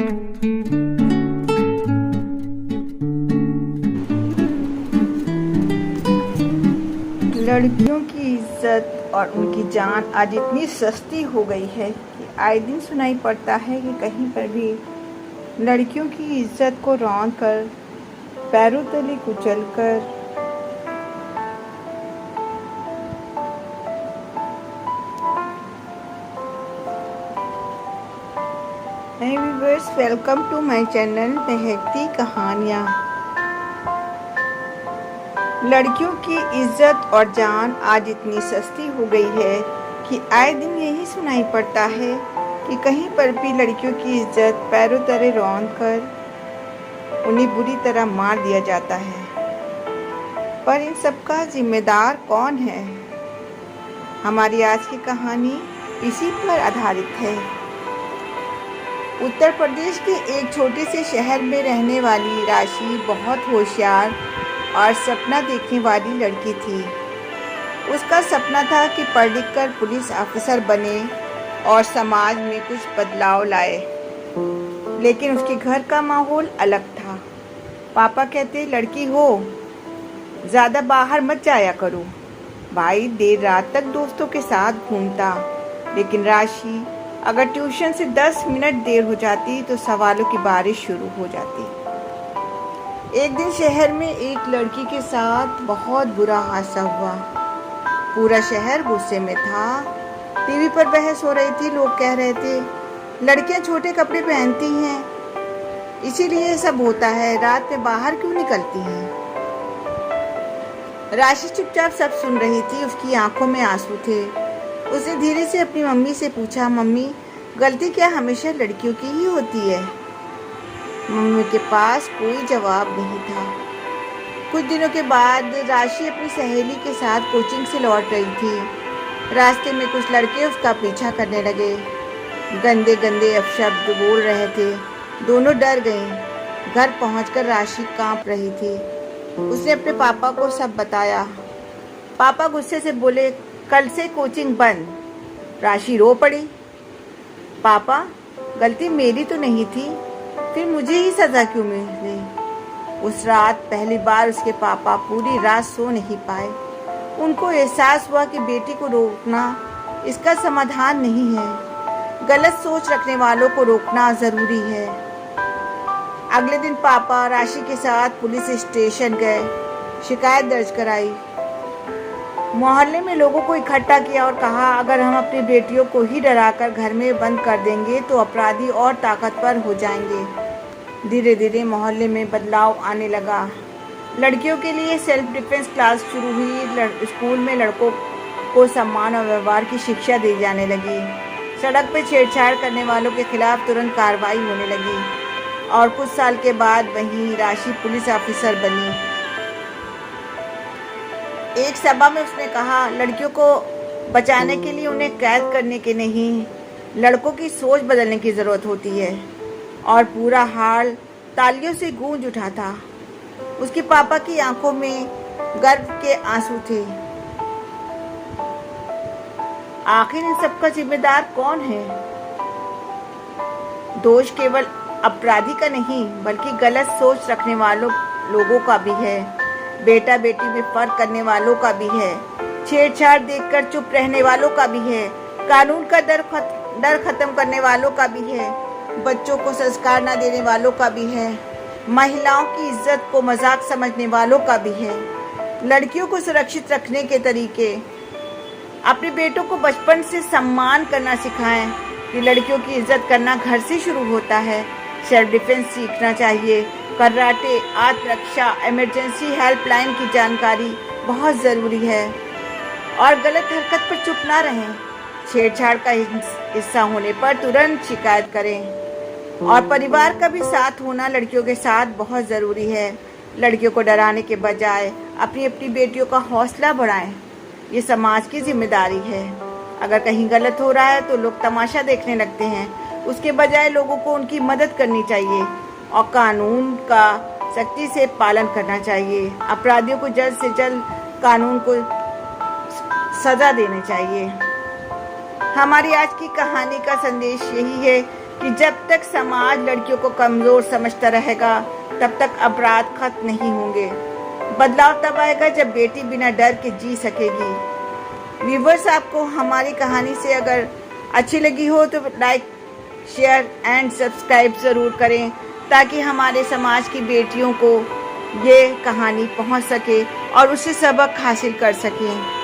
लड़कियों की इज्जत और उनकी जान आज इतनी सस्ती हो गई है कि आए दिन सुनाई पड़ता है कि कहीं पर भी लड़कियों की इज्जत को रौंद कर, पैरों तले कुचल कर hey viewers, welcome to my channel Mahakti Kahaniyan. लड़कियों की इज्जत और जान आज इतनी सस्ती हो गई है कि आए दिन यही सुनाई पड़ता है कि कहीं पर भी लड़कियों की इज्जत पैरों तले रौंद कर उन्हें बुरी तरह मार दिया जाता है। पर इन सब का जिम्मेदार कौन है? हमारी आज की कहानी इसी पर आधारित है। उत्तर प्रदेश के एक छोटे से शहर में रहने वाली राशि बहुत होशियार और सपना देखने वाली लड़की थी। उसका सपना था कि पढ़ लिख कर पुलिस ऑफिसर बने और समाज में कुछ बदलाव लाए। लेकिन उसके घर का माहौल अलग था। पापा कहते, लड़की हो, ज़्यादा बाहर मत जाया करो। भाई देर रात तक दोस्तों के साथ घूमता। लेकिन राशि अगर ट्यूशन से 10 मिनट देर हो जाती तो सवालों की बारिश शुरू हो जाती। एक दिन शहर में एक लड़की के साथ बहुत बुरा हादसा हुआ। पूरा शहर गुस्से में था। टीवी पर बहस हो रही थी। लोग कह रहे थे, लड़कियां छोटे कपड़े पहनती हैं, इसीलिए सब होता है, रात में बाहर क्यों निकलती हैं। राशि चुपचाप सब सुन रही थी। उसकी आंखों में आंसू थे। उसने धीरे से अपनी मम्मी से पूछा, मम्मी, गलती क्या हमेशा लड़कियों की ही होती है? मम्मी के पास कोई जवाब नहीं था। कुछ दिनों के बाद राशि अपनी सहेली के साथ कोचिंग से लौट रही थी। रास्ते में कुछ लड़के उसका पीछा करने लगे। गंदे गंदे अपशब्द बोल रहे थे। दोनों डर गईं। घर पहुंचकर राशि कांप रही थी। उसने अपने पापा को सब बताया। पापा गुस्से से बोले, कल से कोचिंग बंद। राशि रो पड़ी। पापा, गलती मेरी तो नहीं थी, फिर मुझे ही सजा क्यों मिली? उस रात पहली बार उसके पापा पूरी रात सो नहीं पाए। उनको एहसास हुआ कि बेटी को रोकना इसका समाधान नहीं है। गलत सोच रखने वालों को रोकना जरूरी है। अगले दिन पापा राशि के साथ पुलिस स्टेशन गए, शिकायत दर्ज कराई। मोहल्ले में लोगों को इकट्ठा किया और कहा, अगर हम अपनी बेटियों को ही डराकर घर में बंद कर देंगे तो अपराधी और ताकतवर हो जाएंगे। धीरे धीरे मोहल्ले में बदलाव आने लगा। लड़कियों के लिए सेल्फ डिफेंस क्लास शुरू हुई। स्कूल में लड़कों को सम्मान और व्यवहार की शिक्षा दी जाने लगी। सड़क पर छेड़छाड़ करने वालों के खिलाफ तुरंत कार्रवाई होने लगी। और कुछ साल के बाद वहीं राशि पुलिस ऑफिसर बनी। एक सभा में उसने कहा, लड़कियों को बचाने के लिए उन्हें कैद करने के नहीं, लड़कों की सोच बदलने की ज़रूरत होती है। और पूरा हाल तालियों से गूंज उठा था। उसके पापा की आंखों में गर्व के आंसू थे। आखिर इन सबका जिम्मेदार कौन है? दोष केवल अपराधी का नहीं, बल्कि गलत सोच रखने वालों लोगों का भी है। बेटा बेटी में फर्क करने वालों का भी है। छेड़छाड़ देखकर चुप रहने वालों का भी है। कानून का डर खत्म करने वालों का भी है। बच्चों को संस्कार न देने वालों का भी है। महिलाओं की इज्जत को मजाक समझने वालों का भी है। लड़कियों को सुरक्षित रखने के तरीके। अपने बेटों को बचपन से सम्मान करना सिखाएं कि लड़कियों की इज्जत करना घर से शुरू होता है। सेल्फ डिफेंस सीखना चाहिए। कराटे, आत्मरक्षा, इमरजेंसी हेल्पलाइन की जानकारी बहुत ज़रूरी है। और गलत हरकत पर चुप ना रहें। छेड़छाड़ का हिस्सा होने पर तुरंत शिकायत करें। और परिवार का भी साथ होना लड़कियों के साथ बहुत ज़रूरी है। लड़कियों को डराने के बजाय अपनी अपनी बेटियों का हौसला बढ़ाएं। ये समाज की जिम्मेदारी है। अगर कहीं गलत हो रहा है तो लोग तमाशा देखने लगते हैं। उसके बजाय लोगों को उनकी मदद करनी चाहिए और कानून का सख्ती से पालन करना चाहिए। अपराधियों को जल्द से जल्द कानून को सजा देनी चाहिए। हमारी आज की कहानी का संदेश यही है कि जब तक समाज लड़कियों को कमज़ोर समझता रहेगा तब तक अपराध खत्म नहीं होंगे। बदलाव तब आएगा जब बेटी बिना डर के जी सकेगी। व्यूवर्स, आपको हमारी कहानी से अगर अच्छी लगी हो तो लाइक, शेयर एंड सब्सक्राइब ज़रूर करें ताकि हमारे समाज की बेटियों को ये कहानी पहुंच सके और उससे सबक हासिल कर सकें।